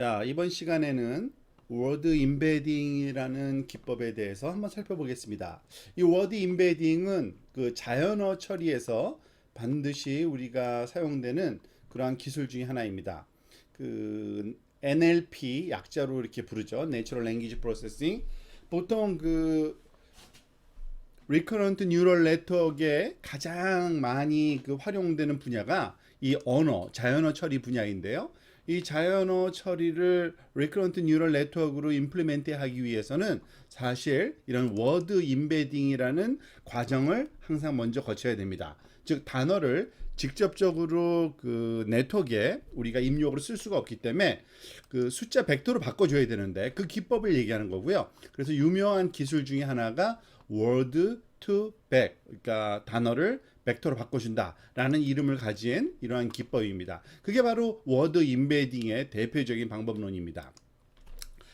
자, 이번 시간에는 워드 임베딩이라는 기법에 대해서 한번 살펴보겠습니다. 이 워드 임베딩은 그 자연어 처리에서 반드시 우리가 사용되는 그러한 기술 중에 하나입니다. 그 NLP 약자로 이렇게 부르죠. Natural Language Processing. 보통 그 Recurrent Neural Network에 가장 많이 그 활용되는 분야가 이 자연어 처리 분야인데요. 이 자연어 처리를 Recurrent Neural Network으로 임플리멘트 하기 위해서는 사실 이런 워드 임베딩이라는 과정을 항상 먼저 거쳐야 됩니다. 즉 단어를 직접적으로 그 네트워크에 우리가 입력으로 쓸 수가 없기 때문에 그 숫자 벡터로 바꿔줘야 되는데 그 기법을 얘기하는 거고요. 그래서 유명한 기술 중에 하나가 word to back, 그러니까 단어를 벡터로 바꿔준다라는 이름을 가진 이러한 기법입니다. 그게 바로 워드 임베딩의 대표적인 방법론입니다.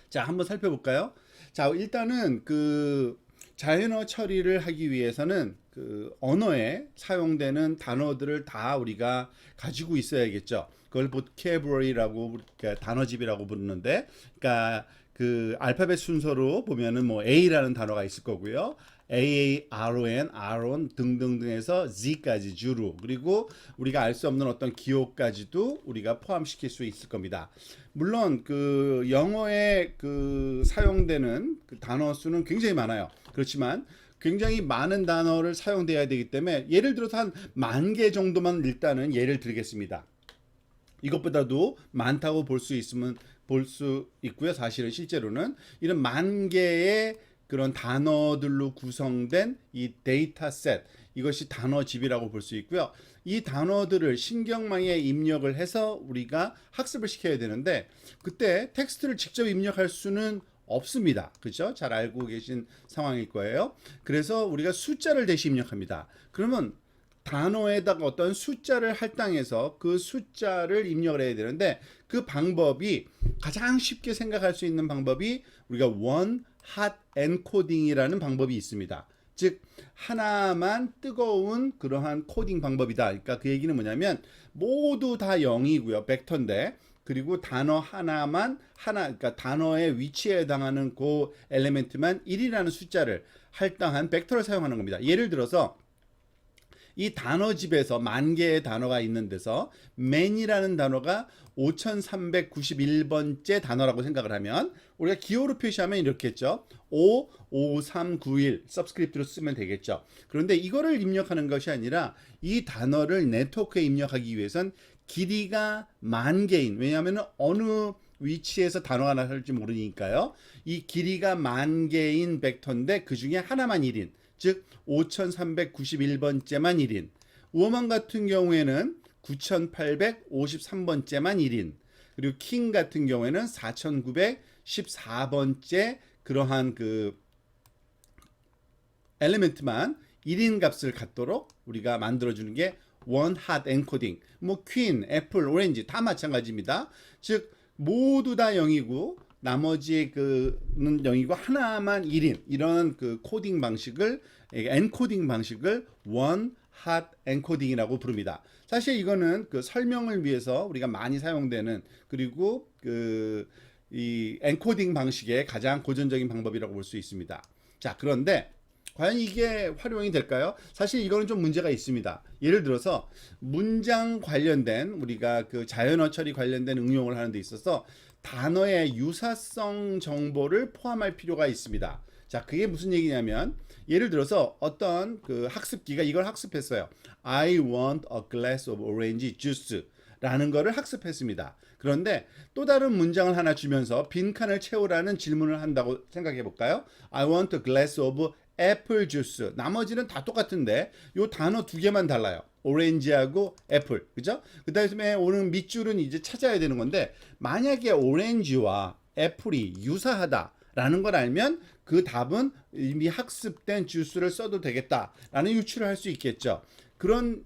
자, 한번 살펴볼까요? 자, 일단은 그 자연어 처리를 하기 위해서는 그 언어에 사용되는 단어들을 다 우리가 가지고 있어야겠죠. 그걸 vocabulary라고, 그러니까 단어집이라고 부르는데, 그러니까 그 알파벳 순서로 보면은 뭐 A라는 단어가 있을 거고요. AARON, RON 등등등해서 Z까지 주로, 그리고 우리가 알 수 없는 어떤 기호까지도 우리가 포함시킬 수 있을 겁니다. 물론 그 영어에 그 사용되는 그 단어 수는 굉장히 많아요. 그렇지만 굉장히 많은 단어를 사용돼야 되기 때문에 예를 들어서 한 10,000개 정도만 일단은 예를 들겠습니다. 이것보다도 많다고 볼 수 있고요. 사실은 실제로는 이런 10,000개의 그런 단어들로 구성된 이 데이터셋, 이것이 단어집이라고 볼 수 있고요. 이 단어들을 신경망에 입력을 해서 우리가 학습을 시켜야 되는데 그때 텍스트를 직접 입력할 수는 없습니다. 그렇죠? 잘 알고 계신 상황일 거예요. 그래서 우리가 숫자를 대신 입력합니다. 그러면 단어에다가 어떤 숫자를 할당해서 그 숫자를 입력을 해야 되는데 그 방법이 가장 쉽게 생각할 수 있는 방법이 우리가 one hot encoding이라는 방법이 있습니다. 즉 하나만 뜨거운 그러한 코딩 방법이다. 그러니까 그 얘기는 뭐냐면 모두 다 0이고요. 벡터인데 그리고 단어 그러니까 단어의 위치에 해당하는 그 엘리멘트만 1이라는 숫자를 할당한 벡터를 사용하는 겁니다. 예를 들어서 이 단어집에서 10,000개의 단어가 있는 데서 man이라는 단어가 5391번째 단어라고 생각을 하면 우리가 기호로 표시하면 이렇게 했죠. 5, 5, 3, 9, 1 서브스크립트로 쓰면 되겠죠. 그런데 이거를 입력하는 것이 아니라 이 단어를 네트워크에 입력하기 위해선 길이가 10,000개인, 왜냐하면 어느 위치에서 단어가 나올지 모르니까요. 이 길이가 10,000개인 벡터인데 그 중에 하나만 1인, 즉 5391번째만 1인, 우어만 같은 경우에는 9853번째만 1인, 그리고 킹 같은 경우에는 4914번째 그러한 그 엘리멘트만 1인 값을 갖도록 우리가 만들어주는 게 one hot encoding. 뭐 퀸, 애플, 오렌지 다 마찬가지입니다. 즉 모두 다 0이고 나머지 그는 0이고 하나만 1인, 이런 그 코딩 방식을, 엔코딩 방식을 one hot encoding이라고 부릅니다. 사실 이거는 그 설명을 위해서 우리가 많이 사용되는, 그리고 그 이 엔코딩 방식의 가장 고전적인 방법이라고 볼 수 있습니다. 자, 그런데 과연 이게 활용이 될까요? 사실 이거는 좀 문제가 있습니다. 예를 들어서 문장 관련된, 우리가 그 자연어 처리 관련된 응용을 하는 데 있어서 단어의 유사성 정보를 포함할 필요가 있습니다. 자, 그게 무슨 얘기냐면 예를 들어서 어떤 그 학습기가 이걸 학습했어요. I want a glass of orange juice 라는 거를 학습했습니다. 그런데 또 다른 문장을 하나 주면서 빈칸을 채우라는 질문을 한다고 생각해 볼까요? I want a glass of 애플 주스. 나머지는 다 똑같은데 요 단어 두 개만 달라요. 오렌지하고 애플. 그죠? 그다음에 오는 밑줄은 이제 찾아야 되는 건데 만약에 오렌지와 애플이 유사하다라는 걸 알면 그 답은 이미 학습된 주스를 써도 되겠다라는 유추를 할 수 있겠죠. 그런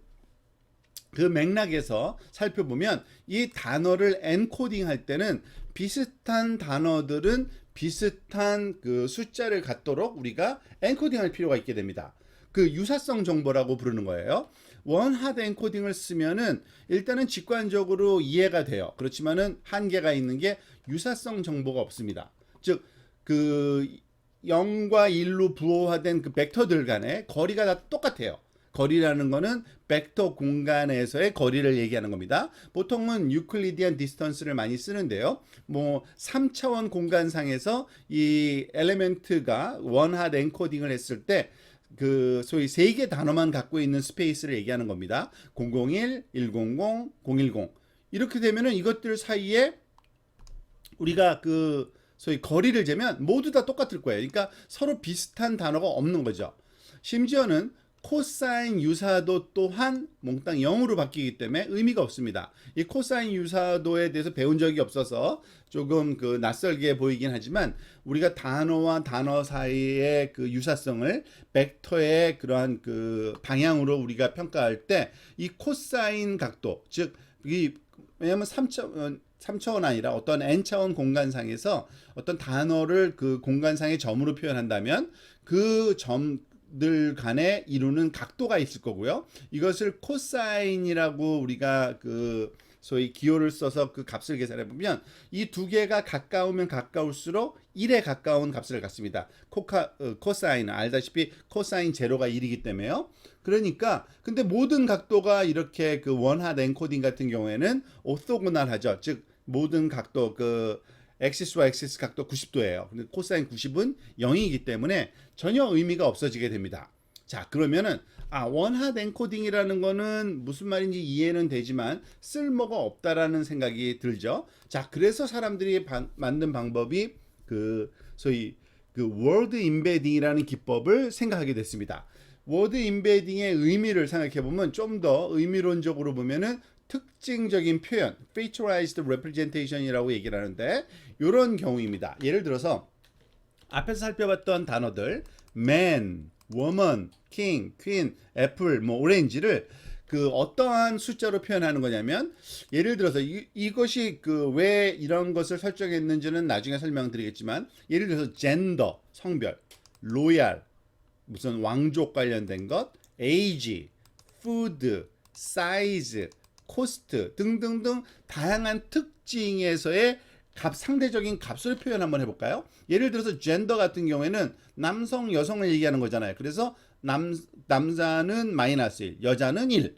그 맥락에서 살펴보면 이 단어를 엔코딩 할 때는 비슷한 단어들은 비슷한 그 숫자를 갖도록 우리가 엔코딩 할 필요가 있게 됩니다. 그 유사성 정보라고 부르는 거예요. 원하드 엔코딩을 쓰면은 일단은 직관적으로 이해가 돼요. 그렇지만은 한계가 있는 게 유사성 정보가 없습니다. 즉 그 0과 1로 부호화된 그 벡터들 간의 거리가 다 똑같아요. 거리라는 거는 벡터 공간에서의 거리를 얘기하는 겁니다. 보통은 유클리디안 디스턴스를 많이 쓰는데요. 뭐 3차원 공간상에서 이 엘리멘트가 원하드 엔코딩을 했을 때 그 소위 세 개 단어만 갖고 있는 스페이스를 얘기하는 겁니다. 001, 100, 010. 이렇게 되면은 이것들 사이에 우리가 그 소위 거리를 재면 모두 다 똑같을 거예요. 그러니까 서로 비슷한 단어가 없는 거죠. 심지어는 코사인 유사도 또한 몽땅 0으로 바뀌기 때문에 의미가 없습니다. 이 코사인 유사도에 대해서 배운 적이 없어서 조금 그 낯설게 보이긴 하지만 우리가 단어와 단어 사이의 그 유사성을 벡터의 그러한 그 방향으로 우리가 평가할 때 이 코사인 각도, 즉 이 왜냐하면 3차원 아니라 어떤 n차원 공간상에서 어떤 단어를 그 공간상의 점으로 표현한다면 그 점들 간에 이루는 각도가 있을 거고요. 이것을 코사인이라고 우리가 그 소위 기호를 써서 그 값을 계산해 보면 이 두 개가 가까우면 가까울수록 1에 가까운 값을 갖습니다. 코사인은 알다시피 코사인 제로가 1이기 때문에요. 그러니까 근데 모든 각도가 이렇게 그 원하드 엔코딩 같은 경우에는 오토고널하죠. 즉 모든 각도 그 엑시스와 엑시스 각도 90도예요. 근데 코사인 90은 0이기 때문에 전혀 의미가 없어지게 됩니다. 자, 그러면은 원하드 엔코딩이라는 거는 무슨 말인지 이해는 되지만 쓸모가 없다라는 생각이 들죠. 자, 그래서 사람들이 만든 방법이 그 소위 그 워드 임베딩이라는 기법을 생각하게 됐습니다. 워드 임베딩의 의미를 생각해 보면 좀 더 의미론적으로 보면은 특징적인 표현, featurized representation이라고 얘기를 하는데 이런 경우입니다. 예를 들어서 앞에서 살펴봤던 단어들 man, woman, king, queen, apple, 뭐 오렌지를 그 어떠한 숫자로 표현하는 거냐면 예를 들어서 이것이 그 왜 이런 것을 설정했는지는 나중에 설명드리겠지만 예를 들어서 젠더, 성별, 로얄, 무슨 왕족 관련된 것, age, food, size, 코스트 등등등 다양한 특징에서의 상대적인 값을 표현 한번 해볼까요? 예를 들어서 젠더 같은 경우에는 남성, 여성을 얘기하는 거잖아요. 그래서 남자는 마이너스 1, 여자는 1.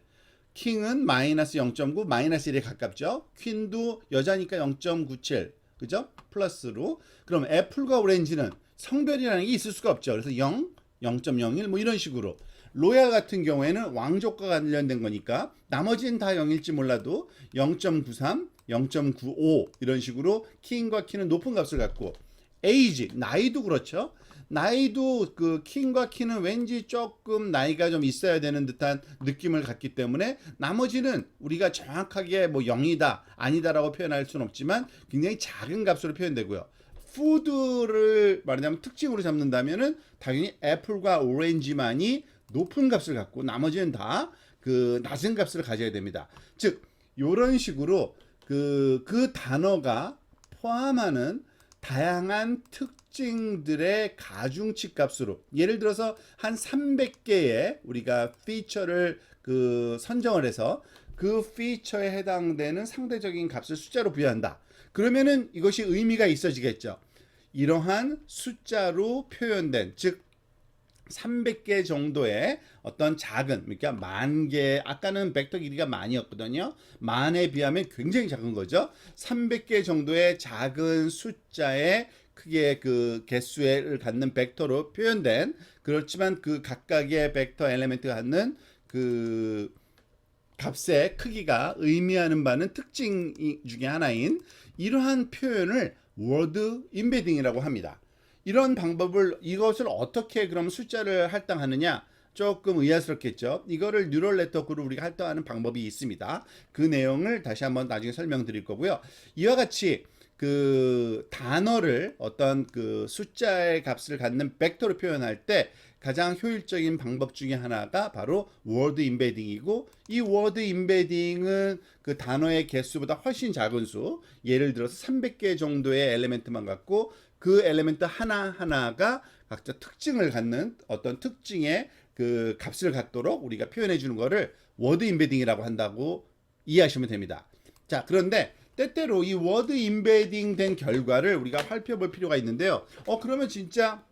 킹은 마이너스 0.9, 마이너스 1에 가깝죠. 퀸도 여자니까 0.97, 그죠? 플러스로. 그럼 애플과 오렌지는 성별이라는 게 있을 수가 없죠. 그래서 0, 0.01 뭐 이런 식으로. 로얄 같은 경우에는 왕족과 관련된 거니까 나머지는 다 0일지 몰라도 0.93, 0.95 이런 식으로 킹과 키는 높은 값을 갖고 에이지, 나이도 그렇죠. 나이도 그 킹과 키는 왠지 조금 나이가 좀 있어야 되는 듯한 느낌을 갖기 때문에 나머지는 우리가 정확하게 뭐 0이다, 아니다라고 표현할 수는 없지만 굉장히 작은 값으로 표현되고요. 푸드를 말하자면 특징으로 잡는다면은 당연히 애플과 오렌지만이 높은 값을 갖고 나머지는 다 그 낮은 값을 가져야 됩니다. 즉 이런 식으로 그 단어가 포함하는 다양한 특징들의 가중치 값으로 예를 들어서 한 300개의 우리가 피처를 그 선정을 해서 그 피처에 해당되는 상대적인 값을 숫자로 부여한다. 그러면은 이것이 의미가 있어지겠죠. 이러한 숫자로 표현된 즉 300개 정도의 어떤 작은 그러니까 10,000개 아까는 벡터 길이가 만이었거든요. 만에 비하면 굉장히 작은 거죠. 300개 정도의 작은 숫자의 크게 그 개수를 갖는 벡터로 표현된 그렇지만 그 각각의 벡터 엘리멘트가 갖는 그 값의 크기가 의미하는 바는 특징 중에 하나인 이러한 표현을 워드 임베딩이라고 합니다. 이런 방법을 이것을 어떻게 그럼 숫자를 할당하느냐 조금 의아스럽겠죠. 이거를 뉴럴 네트워크로 우리가 할당하는 방법이 있습니다. 그 내용을 다시 한번 나중에 설명드릴 거고요. 이와 같이 그 단어를 어떤 그 숫자의 값을 갖는 벡터로 표현할 때 가장 효율적인 방법 중에 하나가 바로 워드 임베딩이고 이 워드 임베딩은 그 단어의 개수보다 훨씬 작은 수 예를 들어서 300개 정도의 엘리멘트만 갖고 그 엘리멘트 하나하나가 각자 특징을 갖는 어떤 특징의 그 값을 갖도록 우리가 표현해 주는 거를 워드 임베딩이라고 한다고 이해하시면 됩니다. 자, 그런데 때때로 이 워드 임베딩 된 결과를 우리가 살펴볼 필요가 있는데요. 그러면 진짜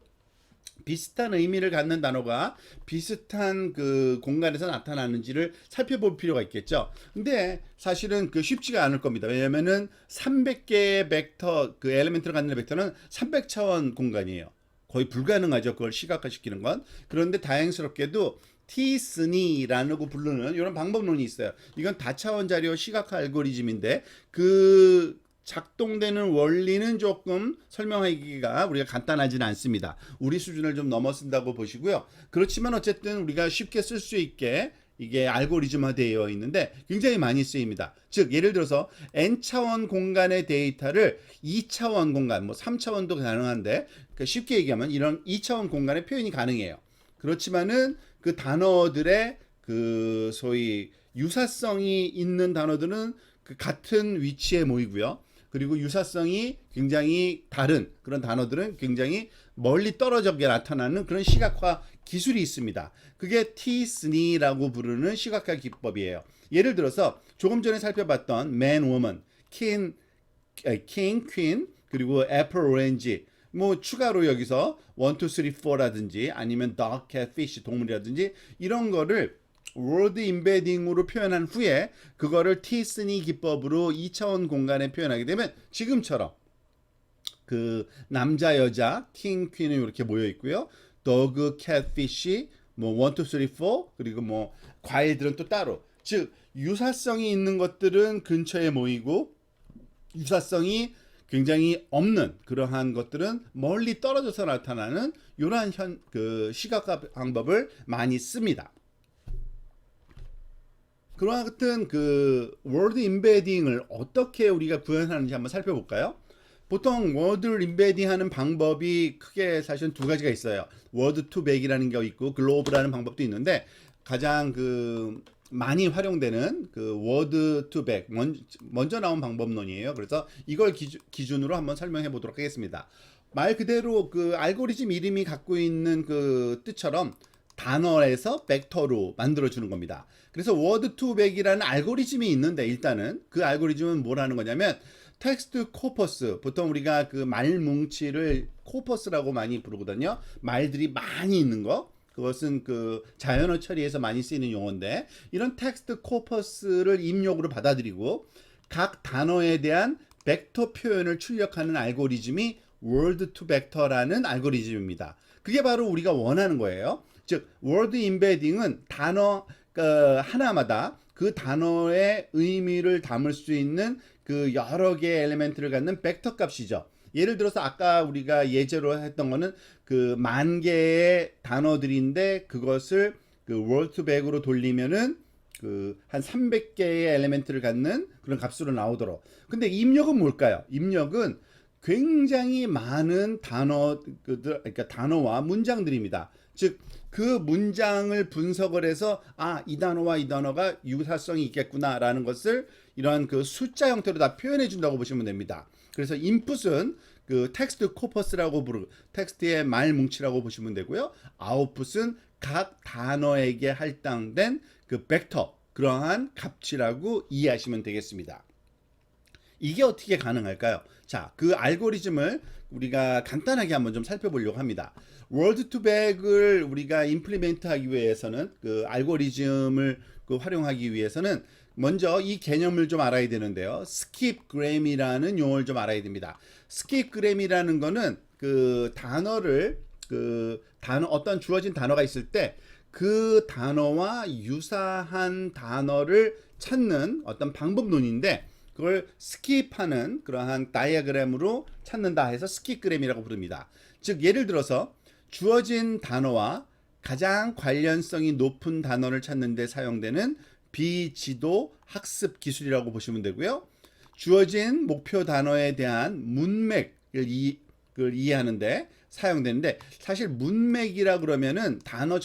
비슷한 의미를 갖는 단어가 비슷한 그 공간에서 나타나는지를 살펴볼 필요가 있겠죠. 근데 사실은 그 쉽지가 않을 겁니다. 왜냐면은 300개의 벡터, 그 엘리멘트를 갖는 벡터는 300차원 공간이에요. 거의 불가능하죠. 그걸 시각화시키는 건. 그런데 다행스럽게도 T-SNE라고 부르는 이런 방법론이 있어요. 이건 다차원 자료 시각화 알고리즘인데 그 작동되는 원리는 조금 설명하기가 우리가 간단하지는 않습니다. 우리 수준을 좀 넘어선다고 보시고요. 그렇지만 어쨌든 우리가 쉽게 쓸 수 있게 이게 알고리즘화 되어 있는데 굉장히 많이 쓰입니다. 즉 예를 들어서 n차원 공간의 데이터를 2차원 공간, 뭐 3차원도 가능한데 쉽게 얘기하면 이런 2차원 공간의 표현이 가능해요. 그렇지만은 그 단어들의 그 소위 유사성이 있는 단어들은 그 같은 위치에 모이고요. 그리고 유사성이 굉장히 다른 그런 단어들은 굉장히 멀리 떨어져 나타나는 그런 시각화 기술이 있습니다. 그게 T-SNE라고 부르는 시각화 기법이에요. 예를 들어서 조금 전에 살펴봤던 man, woman, king, queen, 그리고 apple, orange, 뭐 추가로 여기서 1, 2, 3, 4라든지 아니면 dog, cat, fish, 동물이라든지 이런 거를 워드 임베딩으로 표현한 후에 그거를 T-SNE 기법으로 2차원 공간에 표현하게 되면 지금처럼 그 남자 여자 킹 퀸이 이렇게 모여 있고요. 더그 캣 피쉬 뭐 1, 2, 3, 4 그리고 뭐 과일들은 또 따로. 즉 유사성이 있는 것들은 근처에 모이고 유사성이 굉장히 없는 그러한 것들은 멀리 떨어져서 나타나는 이러한 그 시각화 방법을 많이 씁니다. 그와 같은 그 워드 임베딩을 어떻게 우리가 구현하는지 한번 살펴볼까요? 보통 워드를 임베딩하는 방법이 크게 사실은 두 가지가 있어요. 워드 투 백이라는 게 있고 글로브라는 방법도 있는데 가장 그 많이 활용되는 그 워드 투 백 먼저 나온 방법론이에요. 그래서 이걸 기준으로 한번 설명해 보도록 하겠습니다. 말 그대로 그 알고리즘 이름이 갖고 있는 그 뜻처럼 단어에서 벡터로 만들어주는 겁니다. 그래서 워드 투 백이라는 알고리즘이 있는데 일단은 그 알고리즘은 뭘 하는 거냐면 텍스트 코퍼스, 보통 우리가 그 말 뭉치를 코퍼스라고 많이 부르거든요. 말들이 많이 있는 거. 그것은 그 자연어 처리에서 많이 쓰이는 용어인데 이런 텍스트 코퍼스를 입력으로 받아들이고 각 단어에 대한 벡터 표현을 출력하는 알고리즘이 워드 투 벡터라는 알고리즘입니다. 그게 바로 우리가 원하는 거예요. 즉 워드 임베딩은 단어 하나마다 그 단어의 의미를 담을 수 있는 그 여러 개의 엘리멘트를 갖는 벡터 값이죠. 예를 들어서 아까 우리가 예제로 했던 거는 그 10,000개의 단어들인데 그것을 그 word to back으로 돌리면은 그 한 300개의 엘리멘트를 갖는 그런 값으로 나오도록. 근데 입력은 뭘까요? 입력은 굉장히 많은 그러니까 단어와 문장들입니다. 즉 그 문장을 분석을 해서 이 단어와 이 단어가 유사성이 있겠구나라는 것을 이런 그 숫자 형태로 다 표현해 준다고 보시면 됩니다. 그래서 인풋은 그 텍스트 코퍼스라고 부르고 텍스트의 말 뭉치라고 보시면 되고요. 아웃풋은 각 단어에게 할당된 그 벡터 그러한 값이라고 이해하시면 되겠습니다. 이게 어떻게 가능할까요? 자, 그 알고리즘을 우리가 간단하게 한번 좀 살펴보려고 합니다. 워드 투 백을 우리가 임플리멘트 하기 위해서는 그 알고리즘을 그 활용하기 위해서는 먼저 이 개념을 좀 알아야 되는데요. 스킵그램이라는 용어를 좀 알아야 됩니다. 스킵그램이라는 거는 그 단어를 어떤 주어진 단어가 있을 때 그 단어와 유사한 단어를 찾는 어떤 방법론인데 그걸 스킵하는 그러한 다이어그램으로 찾는다 해서 스킵그램이라고 부릅니다. 즉 예를 들어서 주어진 단어와 가장 관련성이 높은 단어를 찾는 데 사용되는 비지도 학습 기술이라고 보시면 되고요. 주어진 목표 단어에 대한 문맥을 이해하는데 사용되는데 사실 문맥이라 그러면은 단어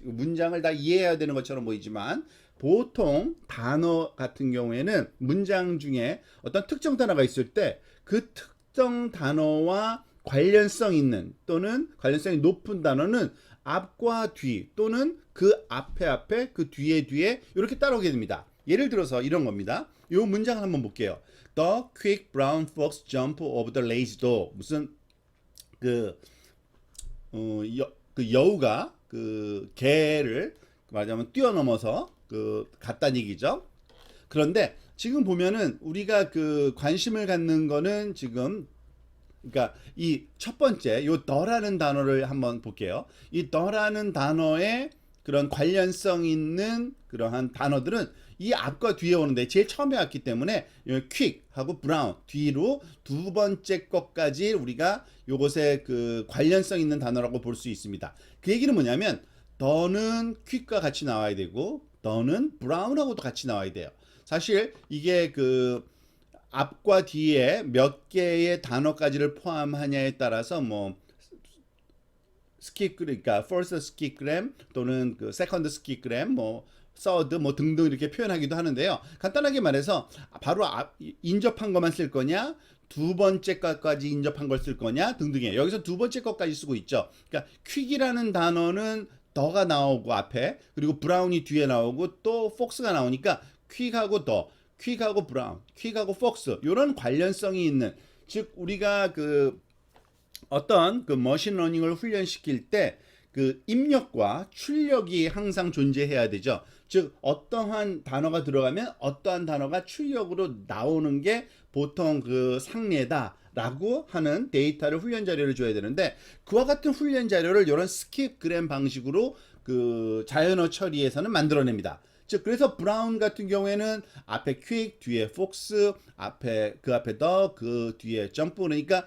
문장을 다 이해해야 되는 것처럼 보이지만 보통 단어 같은 경우에는 문장 중에 어떤 특정 단어가 있을 때 그 특정 단어와 관련성 있는 또는 관련성이 높은 단어는 앞과 뒤 또는 그 앞에 그 뒤에 이렇게 따라오게 됩니다. 예를 들어서 이런 겁니다. 이 문장을 한번 볼게요. The quick brown fox jump over the lazy dog. 무슨 그 여우가 그 개를 말하자면 뛰어넘어서 갔다는 얘기죠. 그런데 지금 보면은 우리가 그 관심을 갖는 거는 지금 그러니까 이 첫 번째 요 더라는 단어를 한번 볼게요. 이 더라는 단어에 그런 관련성 있는 그러한 단어들은 이 앞과 뒤에 오는데 제일 처음에 왔기 때문에 quick하고 brown 뒤로 두 번째 것까지 우리가 요것에 그 관련성 있는 단어라고 볼 수 있습니다. 그 얘기는 뭐냐면 더는 quick과 같이 나와야 되고 더는 brown하고도 같이 나와야 돼요. 사실 이게 그 앞과 뒤에 몇 개의 단어까지를 포함하냐에 따라서 뭐 그러니까 first 스키그램 또는 그 second 스키그램 뭐 third 뭐 등등 이렇게 표현하기도 하는데요. 간단하게 말해서 바로 인접한 것만 쓸 거냐 두 번째 것까지 인접한 걸 쓸 거냐 등등이에요. 여기서 두 번째 것까지 쓰고 있죠. 그러니까 퀵이라는 단어는 더가 나오고 앞에 그리고 브라운이 뒤에 나오고 또 폭스가 나오니까 퀵하고 더 퀵하고 브라운, 퀵하고 폭스 이런 관련성이 있는 즉 우리가 그 어떤 그 머신러닝을 훈련시킬 때 그 입력과 출력이 항상 존재해야 되죠. 즉 어떠한 단어가 들어가면 어떠한 단어가 출력으로 나오는 게 보통 그 상례다라고 하는 데이터를 훈련 자료를 줘야 되는데 그와 같은 훈련 자료를 이런 스킵그램 방식으로 그 자연어 처리에서는 만들어냅니다. 즉 그래서 브라운 같은 경우에는 앞에 퀵, 뒤에 폭스, 앞에 더, 그 뒤에 점프 그러니까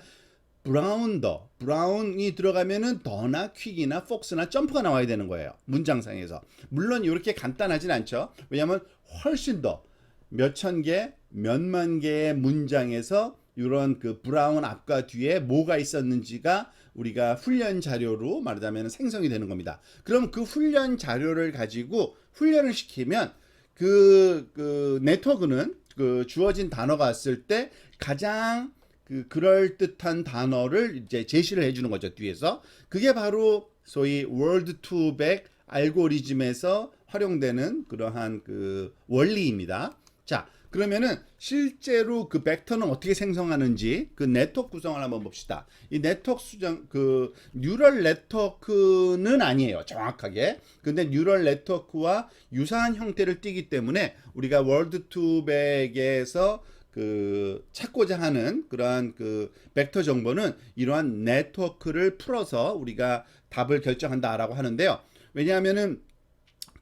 브라운이 들어가면은 더나 퀵이나 폭스나 점프가 나와야 되는 거예요. 문장상에서. 물론 이렇게 간단하진 않죠. 왜냐하면 훨씬 더 몇천 개, 몇만 개의 문장에서 이런 그 브라운 앞과 뒤에 뭐가 있었는지가 우리가 훈련 자료로 말하자면 생성이 되는 겁니다. 그럼 그 훈련 자료를 가지고 훈련을 시키면 그 네트워크는 그 주어진 단어가 왔을 때 가장 그럴 듯한 단어를 이제 제시를 해주는 거죠 뒤에서. 그게 바로 소위 월드 투백 알고리즘에서 활용되는 그러한 그 원리입니다. 자, 그러면은 실제로 그 벡터는 어떻게 생성하는지 그 네트워크 구성을 한번 봅시다. 이 네트워크 수정 그 뉴럴 네트워크는 아니에요 정확하게. 근데 뉴럴 네트워크와 유사한 형태를 띠기 때문에 우리가 월드 투백에서 그 찾고자 하는 그러한 그 벡터 정보는 이러한 네트워크를 풀어서 우리가 답을 결정한다라고 하는데요. 왜냐하면은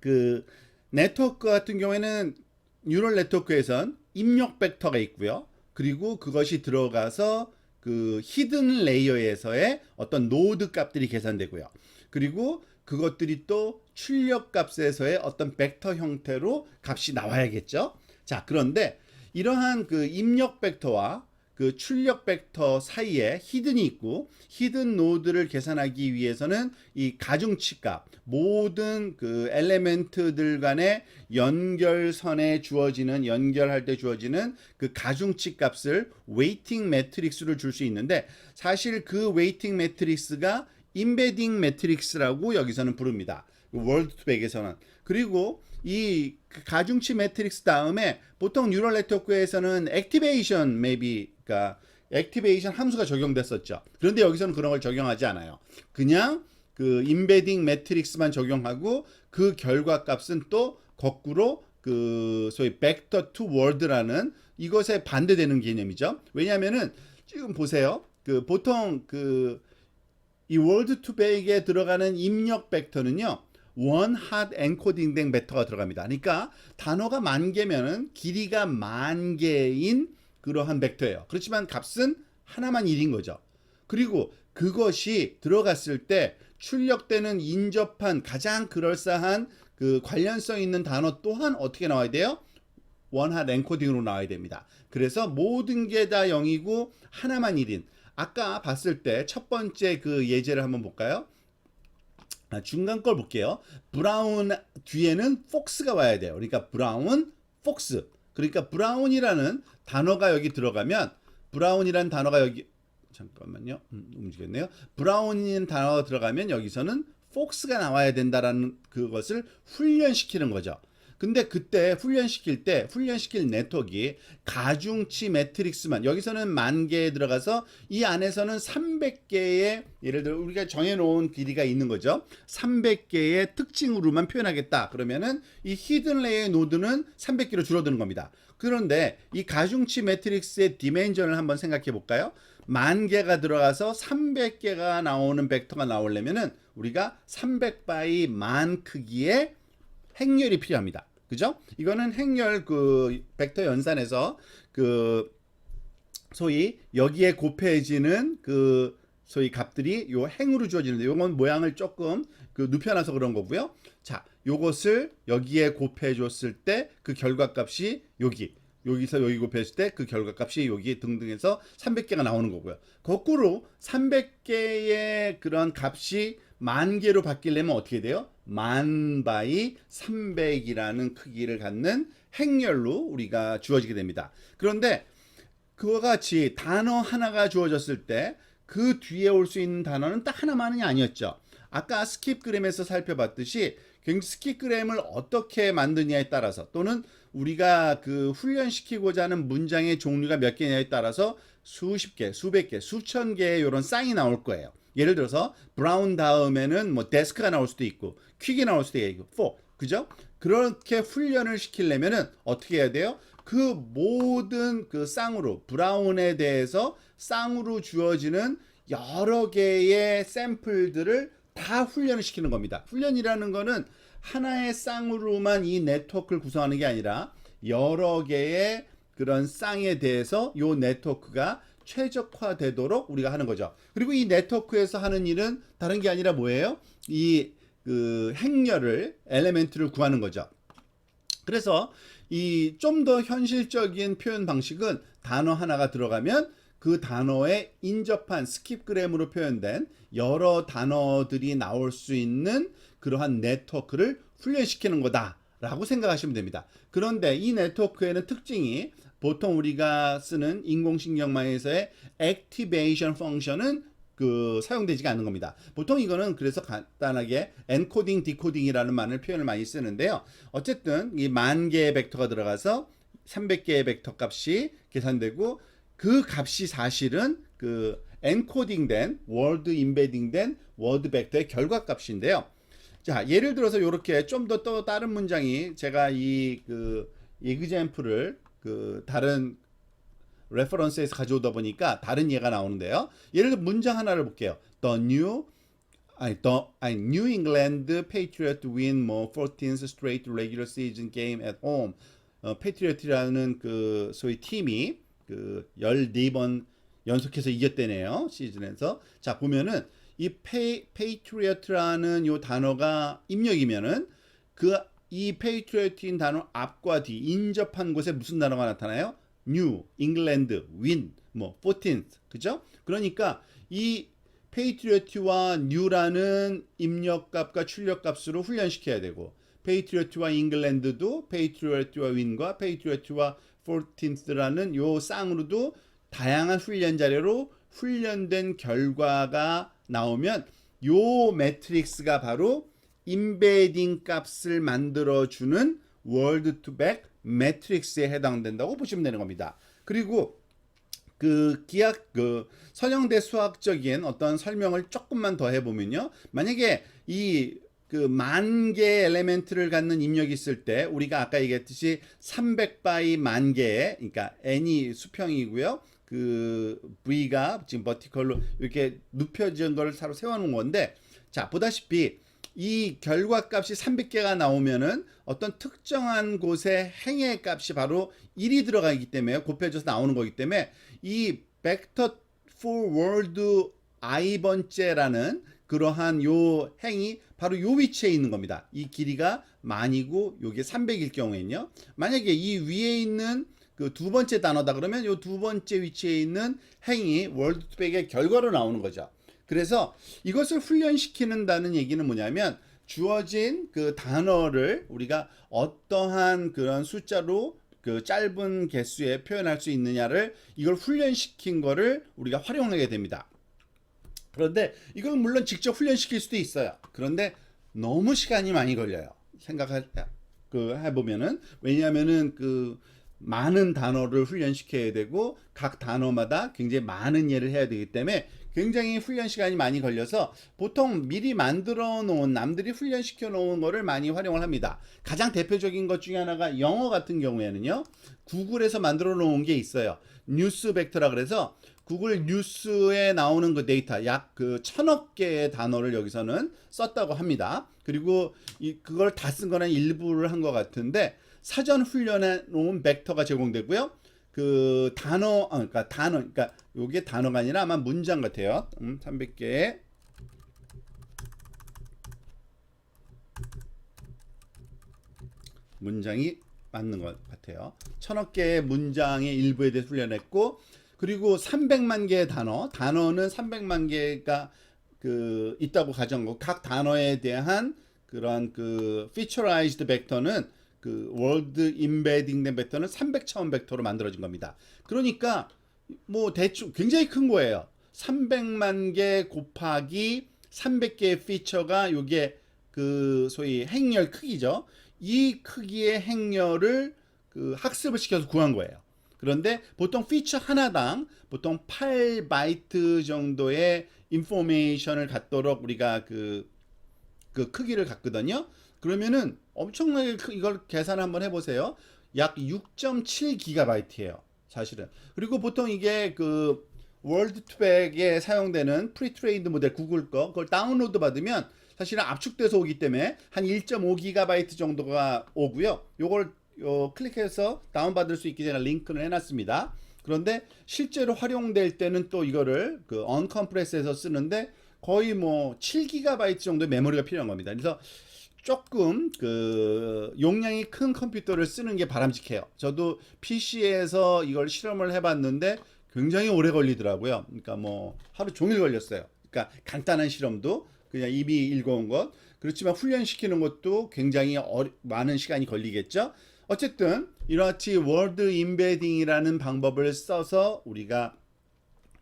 그 네트워크 같은 경우에는 뉴럴 네트워크에선 입력 벡터가 있고요. 그리고 그것이 들어가서 그 히든 레이어에서의 어떤 노드 값들이 계산되고요. 그리고 그것들이 또 출력 값에서의 어떤 벡터 형태로 값이 나와야겠죠. 자, 그런데 이러한 그 입력 벡터와 그 출력 벡터 사이에 히든이 있고 히든 노드를 계산하기 위해서는 이 가중치 값 모든 그 엘레멘트들 간의 연결선에 주어지는 연결할 때 주어지는 그 가중치 값을 웨이팅 매트릭스로 줄 수 있는데 사실 그 웨이팅 매트릭스가 임베딩 매트릭스라고 여기서는 부릅니다. 월드 투백에서는. 그리고 이 가중치 매트릭스 다음에 보통 뉴럴 네트워크에서는 액티베이션 maybe 그러니까 액티베이션 함수가 적용됐었죠. 그런데 여기서는 그런 걸 적용하지 않아요. 그냥 그 임베딩 매트릭스만 적용하고 그 결과 값은 또 거꾸로 그 소위 벡터 투 월드라는 이것에 반대되는 개념이죠. 왜냐하면은 지금 보세요. 그 보통 그 이 월드 투백에 들어가는 입력 벡터는요. 원 핫 엔코딩 된 벡터가 들어갑니다. 그러니까 단어가 만 개면은 길이가 만 개인 그러한 벡터예요. 그렇지만 값은 하나만 1인 거죠. 그리고 그것이 들어갔을 때 출력되는 인접한 가장 그럴싸한 그 관련성 있는 단어 또한 어떻게 나와야 돼요? 원핫 엔코딩으로 나와야 됩니다. 그래서 모든 게 다 0이고 하나만 1인. 아까 봤을 때 첫 번째 그 예제를 한번 볼까요? 중간 걸 볼게요. 브라운 뒤에는 폭스가 와야 돼요. 그러니까 브라운, 폭스. 그러니까 브라운이라는 단어가 여기 들어가면 브라운이라는 단어가 여기 잠깐만요. 움직였네요. 브라운인 단어가 들어가면 여기서는 폭스가 나와야 된다라는 그것을 훈련시키는 거죠. 근데 그때 훈련시킬 네트워크가 가중치 매트릭스만, 여기서는 10,000개에 들어가서 이 안에서는 300개의, 예를 들어 우리가 정해놓은 길이가 있는 거죠. 300개의 특징으로만 표현하겠다. 그러면은 이 히든 레이어의 노드는 300개로 줄어드는 겁니다. 그런데 이 가중치 매트릭스의 디멘전을 한번 생각해 볼까요? 10,000개가 들어가서 300개가 나오는 벡터가 나오려면은 우리가 300바이 10,000 크기의 행렬이 필요합니다. 그죠? 이거는 행렬 그 벡터 연산에서 그 소위 여기에 곱해지는 그 소위 값들이 요 행으로 주어지는데, 요건 모양을 조금 그 눕혀놔서 그런 거고요. 자, 요것을 여기에 곱해 줬을 때 그 결과값이 여기서 여기 곱했을 때 그 결과값이 여기 등등해서 300개가 나오는 거고요. 거꾸로 300개의 그런 값이 10,000개로 바뀌려면 어떻게 돼요? 10,000바이 300이라는 크기를 갖는 행렬로 우리가 주어지게 됩니다. 그런데 그와 같이 단어 하나가 주어졌을 때 그 뒤에 올 수 있는 단어는 딱 하나만이 아니었죠. 아까 스킵그램에서 살펴봤듯이 스킵그램을 어떻게 만드냐에 따라서, 또는 우리가 그 훈련시키고자 하는 문장의 종류가 몇 개냐에 따라서 수십 개, 수백 개, 수천 개의 이런 쌍이 나올 거예요. 예를 들어서 브라운 다음에는 뭐 데스크가 나올 수도 있고 퀵이 나올 수도 있고 for, 그죠? 그렇게 훈련을 시키려면은 어떻게 해야 돼요? 그 모든 그 쌍으로, 브라운에 대해서 쌍으로 주어지는 여러 개의 샘플들을 다 훈련을 시키는 겁니다. 훈련이라는 거는 하나의 쌍으로만 이 네트워크를 구성하는 게 아니라 여러 개의 그런 쌍에 대해서 이 네트워크가 최적화되도록 우리가 하는 거죠. 그리고 이 네트워크에서 하는 일은 다른 게 아니라 뭐예요? 이 그 행렬을, 엘레멘트를 구하는 거죠. 그래서 이 좀 더 현실적인 표현 방식은 단어 하나가 들어가면 그 단어에 인접한 스킵그램으로 표현된 여러 단어들이 나올 수 있는 그러한 네트워크를 훈련시키는 거다라고 생각하시면 됩니다. 그런데 이 네트워크에는 특징이, 보통 우리가 쓰는 인공신경망에서의 액티베이션 펑션은 그 사용되지가 않는 겁니다. 보통 이거는 그래서 간단하게 엔코딩, 디코딩이라는 말을 표현을 많이 쓰는데요. 어쨌든 이 10,000개의 벡터가 들어가서 300개의 벡터 값이 계산되고, 그 값이 사실은 그 엔코딩된, 월드 임베딩된 워드 벡터의 결과값인데요. 자, 예를 들어서 이렇게 좀 더 또 다른 문장이, 제가 이 그 example을 그 다른 레퍼런스에서 가져오다 보니까 다른 예가 나오는데요. 예를 들어 문장 하나를 볼게요. New England Patriots win 뭐 14th straight regular season game at home. 패트리어트라는 그 소위 팀이 그 14번 연속해서 이겼대네요, 시즌에서. 자, 보면은 이 patriot라는 요 단어가 입력이면은 이 patriot인 단어 앞과 뒤 인접한 곳에 무슨 단어가 나타나요? New England win 뭐 14th, 그죠? 그러니까 이 patriot와 new라는 입력값과 출력값으로 훈련시켜야 되고, patriot와 england도 patriot와 win과 patriot와 14th라는 요 쌍으로도 다양한 훈련 자료로 훈련된 결과가 나오면 요 매트릭스가 바로 임베딩 값을 만들어주는 월드 투백 매트릭스에 해당된다고 보시면 되는 겁니다. 그리고 그 선형대 수학적인 어떤 설명을 조금만 더 해보면요, 만약에 이 그 10,000개 엘레멘트를 갖는 입력이 있을 때, 우리가 아까 얘기했듯이 300바이 10,000개의, 그러니까 n이 수평이고요, 그 v가 지금 버티컬로 이렇게 눕혀진 거를 서로 세워놓은 건데, 자, 보다시피 이 결과값이 300개가 나오면은 어떤 특정한 곳에 행의 값이 바로 1이 들어가기 때문에, 곱해져서 나오는 거기 때문에 이 vector forward i번째라는 그러한 요 행이 바로 요 위치에 있는 겁니다. 이 길이가 만이고 요게 300일 경우에는요, 만약에 이 위에 있는 그 두 번째 단어다 그러면 요 두 번째 위치에 있는 행이 월드 투백의 결과로 나오는 거죠. 그래서 이것을 훈련시키는다는 얘기는 뭐냐면, 주어진 그 단어를 우리가 어떠한 그런 숫자로 그 짧은 개수에 표현할 수 있느냐를 이걸 훈련시킨 거를 우리가 활용하게 됩니다. 그런데 이걸 물론 직접 훈련시킬 수도 있어요. 그런데 너무 시간이 많이 걸려요. 해보면은 왜냐하면은 그 많은 단어를 훈련시켜야 되고 각 단어마다 굉장히 많은 예를 해야 되기 때문에 굉장히 훈련 시간이 많이 걸려서 보통 미리 만들어 놓은 남들이 훈련시켜 놓은 거를 많이 활용을 합니다. 가장 대표적인 것 중에 하나가 영어 같은 경우에는요. 구글에서 만들어 놓은 게 있어요. 뉴스 벡터라 그래서 구글 뉴스에 나오는 그 데이터 약 그 1000억 개의 단어를 여기서는 썼다고 합니다. 그리고 그걸 다 쓴 거는 일부를 한 것 같은데 사전 훈련해 놓은 벡터가 제공되고요. 그 그러니까 요게 단어가 아니라 아마 문장 같아요. 300개의 문장이 맞는 것 같아요. 1000억 개의 문장의 일부에 대해서 훈련했고, 그리고 300만 개의 단어는 300만 개가 그 있다고 가정하고 각 단어에 대한 그런 그 featureized 벡터는 그 월드 임베딩된 벡터는 300차원 벡터로 만들어진 겁니다. 그러니까 뭐 대충 굉장히 큰 거예요. 300만 개 곱하기 300개의 피처가 요게 그 소위 행렬 크기죠. 이 크기의 행렬을 그 학습을 시켜서 구한 거예요. 그런데 보통 피처 하나당 보통 8바이트 정도의 인포메이션을 갖도록 우리가 그 크기를 갖거든요. 그러면은 엄청나게 이걸 계산 한번 해보세요. 약 6.7기가바이트예요. 사실은. 그리고 보통 이게 그 월드투백에 사용되는 프리트레인드 모델 구글 그걸 다운로드 받으면 사실은 압축돼서 오기 때문에 한 1.5기가바이트 정도가 오고요. 요걸 클릭해서 다운받을 수 있게 제가 링크를 해놨습니다. 그런데 실제로 활용될 때는 또 이거를 그 언컴프레스해서 쓰는데 거의 뭐 7기가바이트 정도의 메모리가 필요한 겁니다. 그래서 조금 그 용량이 큰 컴퓨터를 쓰는 게 바람직해요. 저도 PC에서 이걸 실험을 해봤는데 굉장히 오래 걸리더라고요. 그러니까 뭐 하루 종일 걸렸어요. 그러니까 간단한 실험도 그냥 이미 읽어온 것. 그렇지만 훈련시키는 것도 굉장히 많은 시간이 걸리겠죠. 어쨌든 이렇게 월드 임베딩이라는 방법을 써서 우리가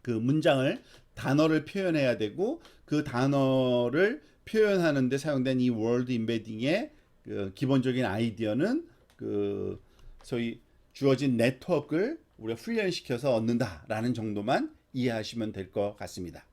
그 문장을 단어를 표현해야 되고 그 단어를 표현하는 데 사용된 이 월드 임베딩의 그 기본적인 아이디어는 그 소위 주어진 네트워크를 우리가 훈련시켜서 얻는다라는 정도만 이해하시면 될 것 같습니다.